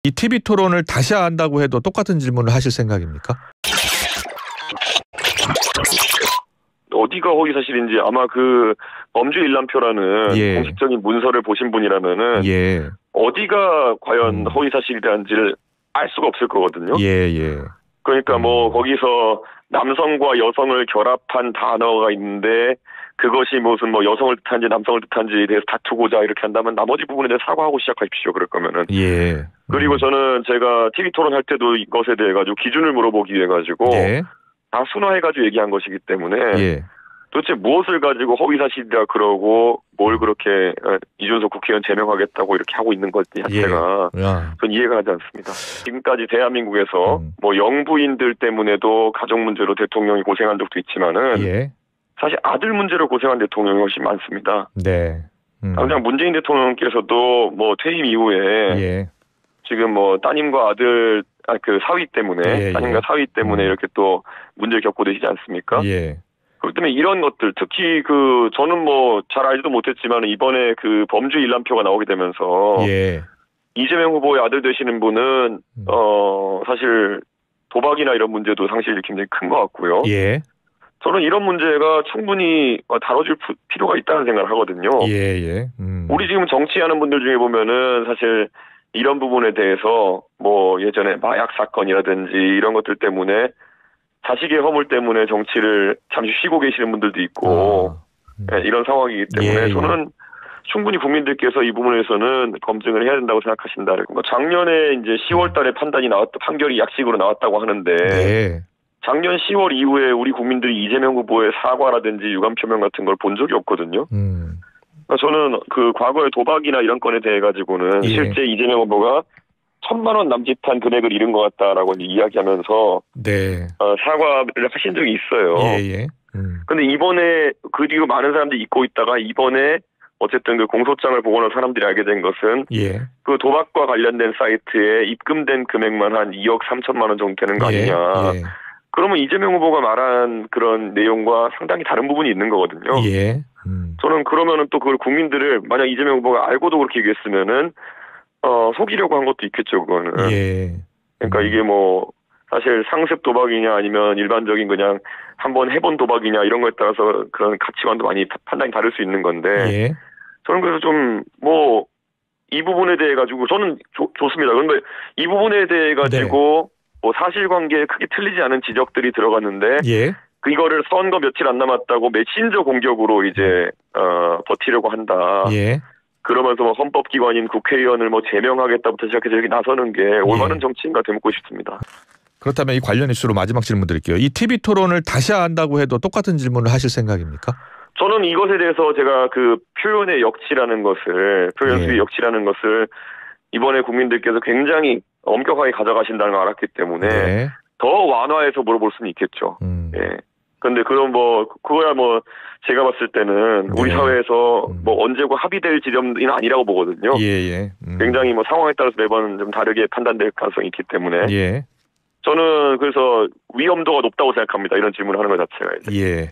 이 TV 토론을 다시 한다고 해도 똑같은 질문을 하실 생각입니까? 어디가 허위사실인지 아마 그 범죄 일람표라는 공식적인 문서를 보신 분이라면은 어디가 과연 허위사실이란지를 알 수가 없을 거거든요. 그러니까 뭐 거기서 남성과 여성을 결합한 단어가 있는데 그것이 무슨 뭐 여성을 뜻한지 남성을 뜻한지에 대해서 다투고자 이렇게 한다면 나머지 부분에 대해서 사과하고 시작하십시오. 그럴 거면은. 그리고 저는 제가 TV 토론할 때도 이것에 대해 가지고 기준을 물어보기 위해 가지고 다 순화해 가지고 얘기한 것이기 때문에 도대체 무엇을 가지고 허위사실이라 그러고 뭘 그렇게 이준석 국회의원 제명하겠다고 이렇게 하고 있는 것 자체가 전 이해가 가지 않습니다. 지금까지 대한민국에서 뭐 영부인들 때문에도 가족 문제로 대통령이 고생한 적도 있지만은 사실 아들 문제로 고생한 대통령이 훨씬 많습니다. 당장 문재인 대통령께서도 뭐 퇴임 이후에 지금 뭐 따님과 아들 그 사위 때문에 따님과 사위 때문에 이렇게 또 문제를 겪고 계시지 않습니까? 그렇기 때문에 이런 것들 특히 그 저는 뭐 잘 알지도 못했지만 이번에 그 범죄 일람표가 나오게 되면서 이재명 후보의 아들 되시는 분은 사실 도박이나 이런 문제도 사실 굉장히 큰 것 같고요. 저는 이런 문제가 충분히 다뤄줄 필요가 있다는 생각을 하거든요. 우리 지금 정치하는 분들 중에 보면은 사실 이런 부분에 대해서 뭐 예전에 마약 사건이라든지 이런 것들 때문에 자식의 허물 때문에 정치를 잠시 쉬고 계시는 분들도 있고 이런 상황이기 때문에 저는 충분히 국민들께서 이 부분에서는 검증을 해야 된다고 생각하신다. 작년에 이제 10월 달에 판결이 약식으로 나왔다고 하는데 작년 10월 이후에 우리 국민들이 이재명 후보의 사과라든지 유감 표명 같은 걸 본 적이 없거든요. 그러니까 저는 그 과거의 도박이나 이런 건에 대해 가지고는 실제 이재명 후보가 1,000만 원 남짓한 금액을 잃은 것 같다라고 이야기하면서 사과를 하신 적이 있어요. 근데 이번에 그 뒤로 많은 사람들이 잊고 있다가 이번에 어쨌든 그 공소장을 보고 난 사람들이 알게 된 것은 그 도박과 관련된 사이트에 입금된 금액만 한 2억 3천만 원 정도 되는 거 아니냐. 그러면 이재명 후보가 말한 그런 내용과 상당히 다른 부분이 있는 거거든요. 저는 그러면은 또 그걸 국민들을 만약 이재명 후보가 알고도 그렇게 얘기했으면은 속이려고 한 것도 있겠죠, 그거는. 그러니까 이게 뭐 사실 상습 도박이냐 아니면 일반적인 그냥 한번 해본 도박이냐 이런 거에 따라서 그런 가치관도 많이 판단이 다를 수 있는 건데 저는 그래서 좀 뭐 이 부분에 대해 가지고 저는 좋습니다. 그런데 이 부분에 대해 가지고 뭐 사실관계에 크게 틀리지 않은 지적들이 들어갔는데 이거를 선거 며칠 안 남았다고 메신저 공격으로 이제 버티려고 한다. 그러면서 뭐 헌법기관인 국회의원을 뭐 제명하겠다부터 시작해서 여기 나서는 게 올바른 정치인가 되묻고 싶습니다. 그렇다면 이 관련 이슈로 마지막 질문 드릴게요. 이 TV 토론을 다시 한다고 해도 똑같은 질문을 하실 생각입니까? 저는 이것에 대해서 제가 그 표현의 역치라는 것을 표현 수의 역치라는 것을 이번에 국민들께서 굉장히 엄격하게 가져가신다는 걸 알았기 때문에 더 완화해서 물어볼 수는 있겠죠. 근데 그런 뭐 그거야 뭐 제가 봤을 때는 우리 사회에서 뭐 언제고 합의될 지점은 아니라고 보거든요. 굉장히 뭐 상황에 따라서 매번 좀 다르게 판단될 가능성이 있기 때문에 저는 그래서 위험도가 높다고 생각합니다. 이런 질문을 하는 것 자체가.